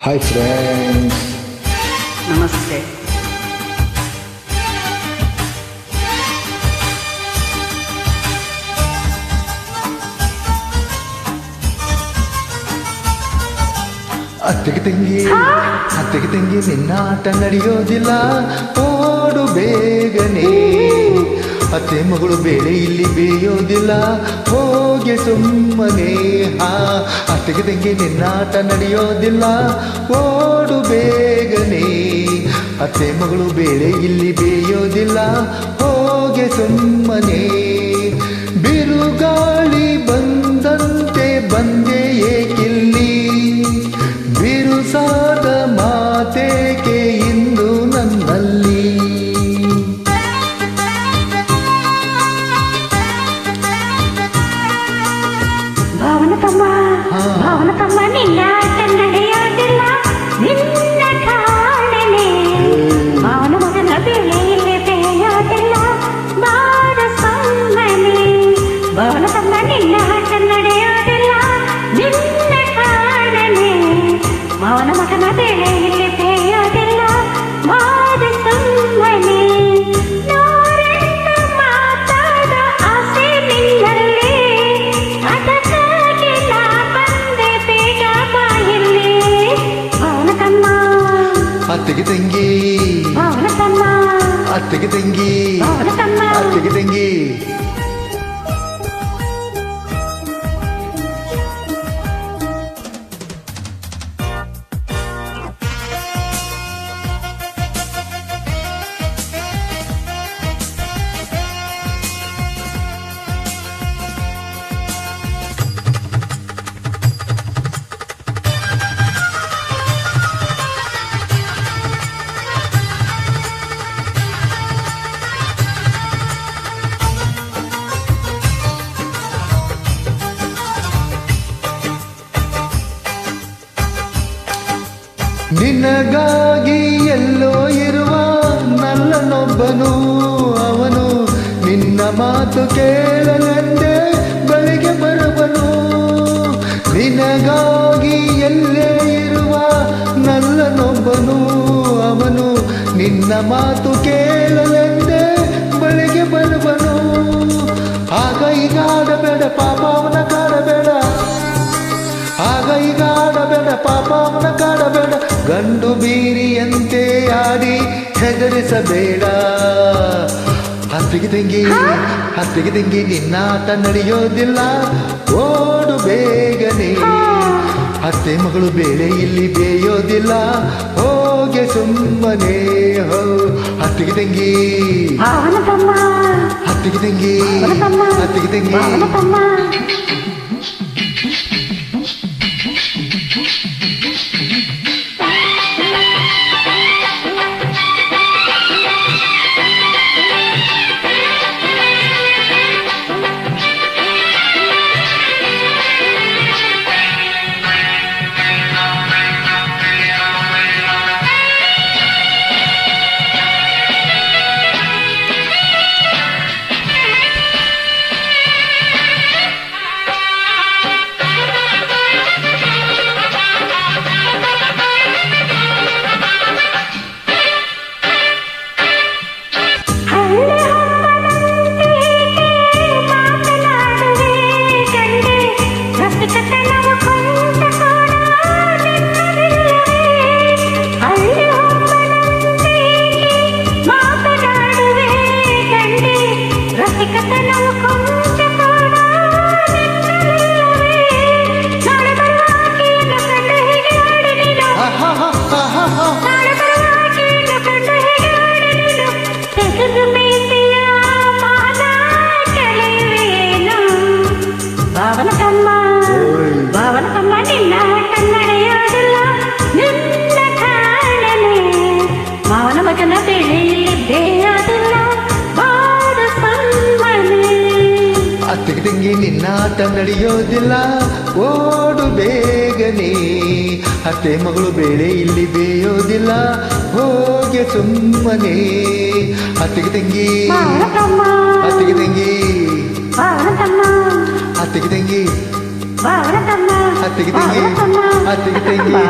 Hi friends, ನಮಸ್ತೆ. ಅತ್ತಿಗೆ ತಂಗಿ ನಿನ್ನಾಟ ನಡೆಯೋದಿಲ್ಲ, ಓಡು ಬೇಗನೆ. ಅತ್ತೆ ಮಗಳು ಬೇಳೆ ಇಲ್ಲಿ ಬೇಯೋದಿಲ್ಲ, ಹೋಗೆ ಸುಮ್ಮನೆ. ಅತ್ತಿಗೆ ತಂಗಿ ನಿನ್ನಾಟ ನಡೆಯೋದಿಲ್ಲ, ಓಡು ಬೇಗನೆ. ಅತ್ತೆ ಮಗಳು ಬೇಳೆ ಇಲ್ಲಿ ಬೇಯೋದಿಲ್ಲ, ಹೋಗೆ ಸುಮ್ಮನೆ. ಬಿರುಗಾಳಿ ಬಂದಂತೆ ಬಂದೆ ಏಕಿಲ್ಲಿ, ಬಿರುಸಾದ ಮಾತೇಕೆ ಇಂದು ನನ್ನಲ್ಲಿ. ಭಾವನ ತಮ್ಮ ನಿನ್ನ ನಡೆಯೋದಿಲ್ಲ, ನಿನ್ನ ಕಾಣನೆ. ಭಾವನ ಮಗನ ಬೆಳೆಯಲ್ಲಿ ಬೇಯೋದಿಲ್ಲ, ಬಾರ ಸಮ್ಮನೆ. ಭಾವನ ತಮ್ಮ ನಿನ್ನ ನಡೆಯೋದಿಲ್ಲ, ನಿನ್ನ ಕಾಣನೆ. ಭಾವನ ಮಗನ ಬೆಳೆಯಲ್ಲಿ ಬೇಯೋದಿಲ್ಲ, ಬಾರ ಸಮ್ಮನೆ. ಅತ್ತಿಗೆ ತಂಗಿ, ಅತ್ತಿಗೆ ತಂಗಿ, ಅತ್ತಿಗೆ ತಂಗಿ. ನಿನಗಾಗಿ ಎಲ್ಲೋ ಇರುವ ನಲ್ಲನೊಬ್ಬನು, ಅವನು ನಿನ್ನ ಮಾತು ಕೇಳಲೆಂದೇ ಬಳಿಗೆ ಬರುವನು. ನಿನಗಾಗಿ ಎಲ್ಲೇ ಇರುವ ನಲ್ಲನೊಬ್ಬನು, ಅವನು ನಿನ್ನ ಮಾತು ಕೇಳಲೆಂದೇ ಬಳಿಗೆ ಬರುವನು. ಆಗ ಈಗ ಆಡಬೇಡ ಪಾಪ ಅವನ ಕಾಡಬೇಡ, ಆಗ ಈಗ ಆಡಬೇಡ ಪಾಪ ಅವನ ಕಾಡಬೇಡ. ಗಂಡು ಬೀರಿಯಂತೆ ಆಡಿ ಹೆದರಿಸಬೇಡ. ಅತ್ತಿಗೆ ತಂಗಿ ನಿನ್ನಾಟ ನಡೆಯೋದಿಲ್ಲ, ಓಡು ಬೇಗನೆ. ಅತ್ತೆ ಮಗಳು ಬೇಳೆ ಇಲ್ಲಿ ಬೇಯೋದಿಲ್ಲ, ಹೋಗೆ ಸುಮ್ಮನೆ. ಅತ್ತಿಗೆ ತಂಗಿ, ಅತ್ತಿಗೆ ತಂಗಿ, ಅತ್ತಿಗೆ ತಂಗಿ. ಭಾವನ ತಮ್ಮ ನಿನ್ನ ನಡೆಯೋದಿಲ್ಲ, ನಿನ್ನ ಕಾಣನೆ. ಮಾವನ ಮಗನ ಬೆಳೆಯಲ್ಲಿ ಬೇಯೋದಿಲ್ಲ, ಬಾರ ಸಮ್ಮನೆ. ಅತ್ತಿಗೆ ತಂಗಿ ನಿನ್ನಾಟ ನಡೆಯೋದಿಲ್ಲ, ಓಡು ಬೇಗನೆ. ಅತ್ತೆ ಮಗಳು ಬೇಳೆ ಇಲ್ಲಿ ಬೇಯೋದಿಲ್ಲ, ಹೋಗೆ ಸುಮ್ಮನೆ. ಅತ್ತಿಗೆ ತಂಗಿ, ಅತ್ತಿಗೆ ತಂಗಿ, ಅತ್ತಿಗೆ ತಂಗಿ, ಅತ್ತಿಗೆ ತಂಗಿ, ಅತ್ತಿಗೆ ತಂಗಿ.